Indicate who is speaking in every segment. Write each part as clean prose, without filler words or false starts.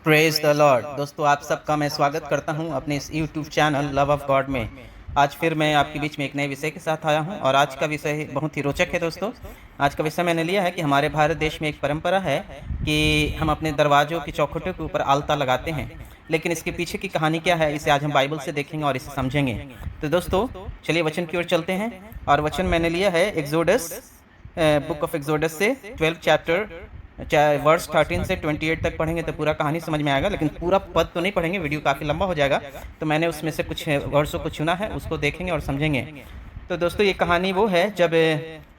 Speaker 1: Praise the Lord. दोस्तों, आप सबका मैं स्वागत करता हूं अपने इस YouTube channel love of God में। आज फिर मैं आपके बीच में एक नए विषय के साथ आया हूं और आज का विषय बहुत ही रोचक है। दोस्तों, आज का विषय मैंने लिया है कि हमारे भारत देश में एक परंपरा है कि हम अपने दरवाज़ों की चौखटों के ऊपर आलता लगाते हैं, लेकिन इसके पीछे की कहानी क्या है, इसे आज हम बाइबल से देखेंगे और इसे समझेंगे। तो दोस्तों, चलिए वचन की ओर चलते हैं। और वचन मैंने लिया है एक्सोडस, बुक ऑफ एक्सोडस से 12 चैप्टर, चाहे वर्स 13 से 28 तक पढ़ेंगे तो पूरा कहानी समझ में आएगा, लेकिन पूरा पद तो नहीं पढ़ेंगे, वीडियो काफ़ी लंबा हो जाएगा। तो मैंने उसमें से कुछ वर्सों को चुना है, उसको देखेंगे और समझेंगे। तो दोस्तों, ये कहानी वो है जब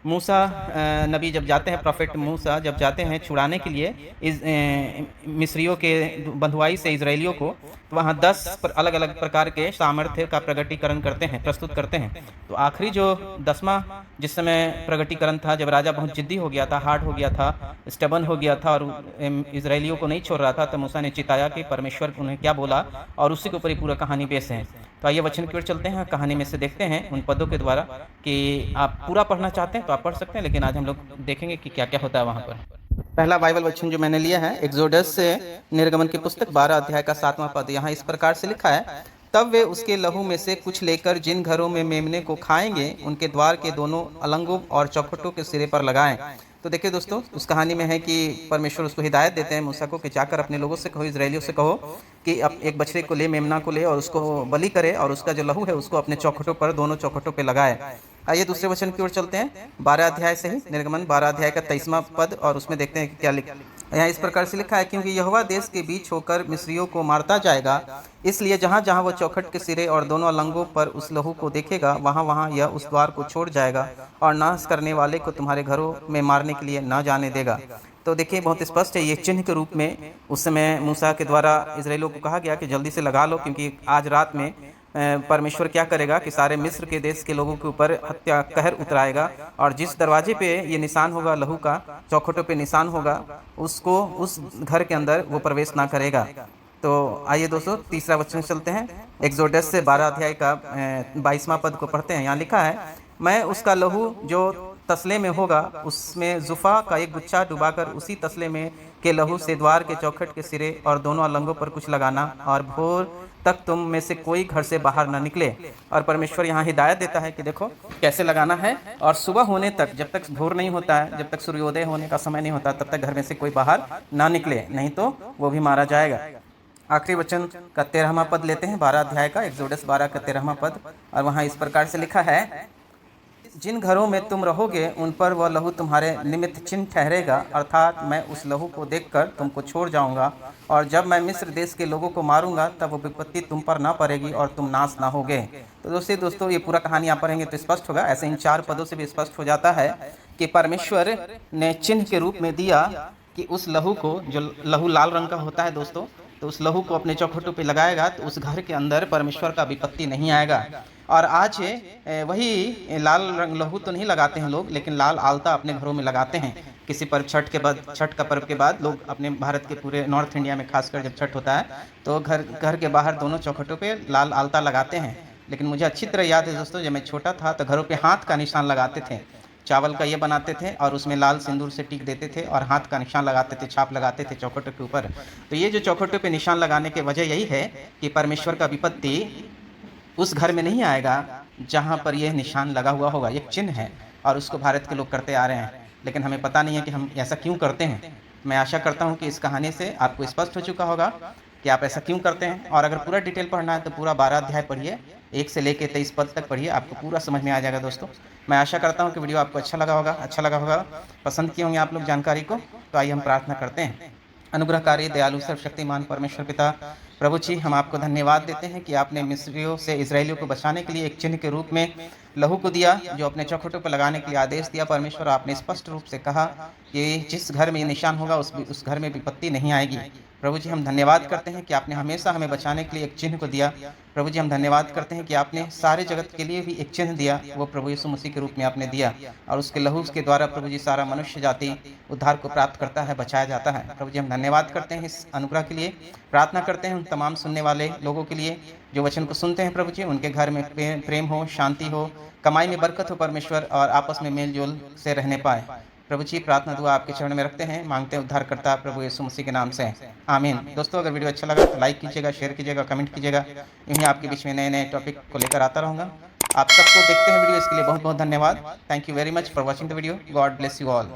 Speaker 1: मूसा नबी जब जाते हैं, प्रॉफिट मूसा जब जाते हैं छुड़ाने के लिए मिस्रियों के बंधुआई से इजराइलियों को, तो वहाँ 10 अलग अलग प्रकार के सामर्थ्य का प्रगटीकरण करते हैं, प्रस्तुत करते हैं। तो आखिरी जो 10वां जिस समय प्रगटीकरण था, जब राजा बहुत जिद्दी हो गया था, हार्ड हो गया था, स्टबन हो गया था और इजराइलियों को नहीं छोड़ रहा था, तो मूसा ने चिताया कि परमेश्वर उन्हें क्या बोला, और उसी के ऊपर ही पूरा कहानी बेस है। तो आइए वचन की ओर चलते हैं, कहानी में से देखते हैं उन पदों के द्वारा। कि आप पूरा पढ़ना चाहते हैं तो आप पढ़ सकते हैं, लेकिन आज हम लोग देखेंगे कि क्या क्या होता है वहाँ पर। पहला बाइबल वचन जो मैंने लिया है एक्सोडस से निर्गमन की पुस्तक 12 अध्याय का 7वां पद। यहाँ इस प्रकार से लिखा है, तब वे उसके लहू में से कुछ लेकर जिन घरों में मेमने को खाएंगे उनके द्वार के दोनों अलंगों और चौखटों के सिरे पर लगाएं। तो देखिए दोस्तों, उस कहानी में है कि परमेश्वर उसको हिदायत देते हैं मूसा को कि जाकर अपने लोगों से कहो, इजराइलियों से कहो कि अब एक बछड़े को ले, मेमना को ले और उसको बलि करे और उसका जो लहू है उसको अपने चौखटों पर, दोनों चौखटों पर लगाए। आइए दूसरे वचन की ओर चलते हैं, 12 अध्याय से ही, निर्गमन 12 अध्याय का 23वां पद, और उसमें देखते हैं कि क्या लिखा। यहाँ इस प्रकार से लिखा है, क्योंकि यहोवा देश के बीच होकर मिस्रियों को मारता जाएगा, इसलिए जहाँ जहाँ वह चौखट के सिरे और दोनों अलंगों पर उस लहू को देखेगा, वहाँ वहाँ यह उस द्वार को छोड़ जाएगा और नाश करने वाले को तुम्हारे घरों में मारने के लिए न जाने देगा। तो देखिए, बहुत स्पष्ट है, ये चिन्ह के रूप में उस समय मूसा के द्वारा इजराइलियों को कहा गया कि जल्दी से लगा लो, क्योंकि आज रात में परमेश्वर क्या करेगा कि सारे मिस्र के देश के लोगों के ऊपर हत्या कहर उतराएगा, और जिस दरवाजे पे ये निशान होगा लहू का, चौखटों पे निशान होगा, उसको उस घर के अंदर वो प्रवेश ना करेगा। तो आइए दोस्तों, तीसरा वचन चलते हैं, एक्सोडस से 12 अध्याय का 22वां पद को पढ़ते हैं। यहाँ लिखा है, मैं उसका लहू जो तसले में होगा उसमें जुफा का एक गुच्छा डुबाकर उसी तसले में के लहू से द्वार के चौखट के सिरे और दोनों अलंगों पर कुछ लगाना, और भोर तक तुम में से कोई घर से बाहर न निकले। और परमेश्वर यहाँ हिदायत देता है कि देखो कैसे लगाना है, और सुबह होने तक, जब तक भोर नहीं होता है, जब तक सूर्योदय होने का समय नहीं होता, तब तक घर में से कोई बाहर ना निकले, नहीं तो वो भी मारा जाएगा। आखिरी वचन का 13वां पद लेते हैं, 12 अध्याय का, एक्सोडस 12 का 13वां पद, और वहाँ इस प्रकार से लिखा है, जिन घरों में तुम रहोगे उन पर वह लहू तुम्हारे निमित्त चिन्ह ठहरेगा, अर्थात मैं उस लहू को देखकर तुमको छोड़ जाऊंगा, और जब मैं मिस्र देश के लोगों को मारूंगा तब वो विपत्ति तुम पर ना पड़ेगी और तुम नाश ना होगे। तो दोस्तों, ये पूरा कहानी आप पढ़ेंगे तो स्पष्ट होगा। ऐसे इन 4 पदों से भी स्पष्ट हो जाता है कि परमेश्वर ने चिन्ह के रूप में दिया कि उस लहू को, जो लहू लाल रंग का होता है दोस्तों, तो उस लहू को अपने चौखटों पे लगाएगा तो उस घर के अंदर परमेश्वर का विपत्ति नहीं आएगा। और आज वही लाल रंग लहू तो नहीं लगाते हैं लोग, लेकिन लाल आलता अपने घरों में लगाते हैं। किसी पर छठ के बाद, छठ का पर्व के बाद लोग अपने भारत के पूरे नॉर्थ इंडिया में खासकर जब छठ होता है तो घर के बाहर दोनों चौखटों पे लाल आलता लगाते हैं। लेकिन मुझे अच्छी तरह याद है दोस्तों, जब मैं छोटा था तो घरों पे हाथ का निशान लगाते थे, चावल का ये बनाते थे और उसमें लाल सिंदूर से टिक देते थे और हाथ का निशान लगाते थे, छाप लगाते थे चौखटों के ऊपर। तो ये जो चौखटों पे निशान लगाने की वजह यही है कि परमेश्वर का विपत्ति उस घर में नहीं आएगा जहाँ पर यह निशान लगा हुआ होगा। एक चिन्ह है और उसको भारत के लोग करते आ रहे हैं, लेकिन हमें पता नहीं है कि हम ऐसा क्यों करते हैं। मैं आशा करता हूँ कि इस कहानी से आपको स्पष्ट हो चुका होगा कि आप ऐसा क्यों करते हैं। और अगर पूरा डिटेल पढ़ना है तो पूरा 12 अध्याय पढ़िए, 1 से लेकर 23 पद तक पढ़िए, आपको पूरा समझ में आ जाएगा दोस्तों। मैं आशा करता हूँ कि वीडियो आपको अच्छा लगा होगा, पसंद किए होंगे आप लोग जानकारी को। तो आइए हम प्रार्थना करते हैं। अनुग्रहकारी, दयालु, सर्वशक्तिमान परमेश्वर पिता प्रभु जी, हम आपको धन्यवाद देते हैं कि आपने मिस्रियों से इजराइलियों को बचाने के लिए एक चिन्ह के रूप में लहू को दिया, जो अपने चौखटों पर लगाने के लिए आदेश दिया। परमेश्वर, आपने स्पष्ट रूप से कहा कि जिस घर में ये निशान होगा उस घर में विपत्ति नहीं आएगी। प्रभु जी, हम धन्यवाद करते हैं कि आपने हमेशा हमें बचाने के लिए एक चिन्ह को दिया। प्रभु जी, हम धन्यवाद करते हैं कि आपने सारे जगत के लिए भी एक चिन्ह दिया, वो प्रभु यीशु मसीह के रूप में आपने दिया, और उसके लहू के द्वारा प्रभु जी सारा मनुष्य जाति उद्धार को प्राप्त करता है, बचाया जाता है। प्रभु जी, हम धन्यवाद करते हैं इस अनुग्रह के लिए। प्रार्थना करते हैं उन तमाम सुनने वाले लोगों के लिए जो वचन को सुनते हैं। प्रभु जी, उनके घर में प्रेम हो, शांति हो, कमाई में बरकत हो परमेश्वर, और आपस में मेल जोल से रहने पाए। प्रभु जी प्रार्थना दुआ आपके चरण में रखते हैं, मांगते हैं उद्धारकर्ता प्रभु यीशु मसीह के नाम से, आमीन। दोस्तों अगर वीडियो अच्छा लगा तो लाइक कीजिएगा, शेयर कीजिएगा, कमेंट कीजिएगा। यूँ ही आपके बीच में नए नए टॉपिक को लेकर आता रहूँगा। आप सबको देखते हैं वीडियो, इसके लिए बहुत बहुत धन्यवाद। Thank you very much for watching the video. God bless you all.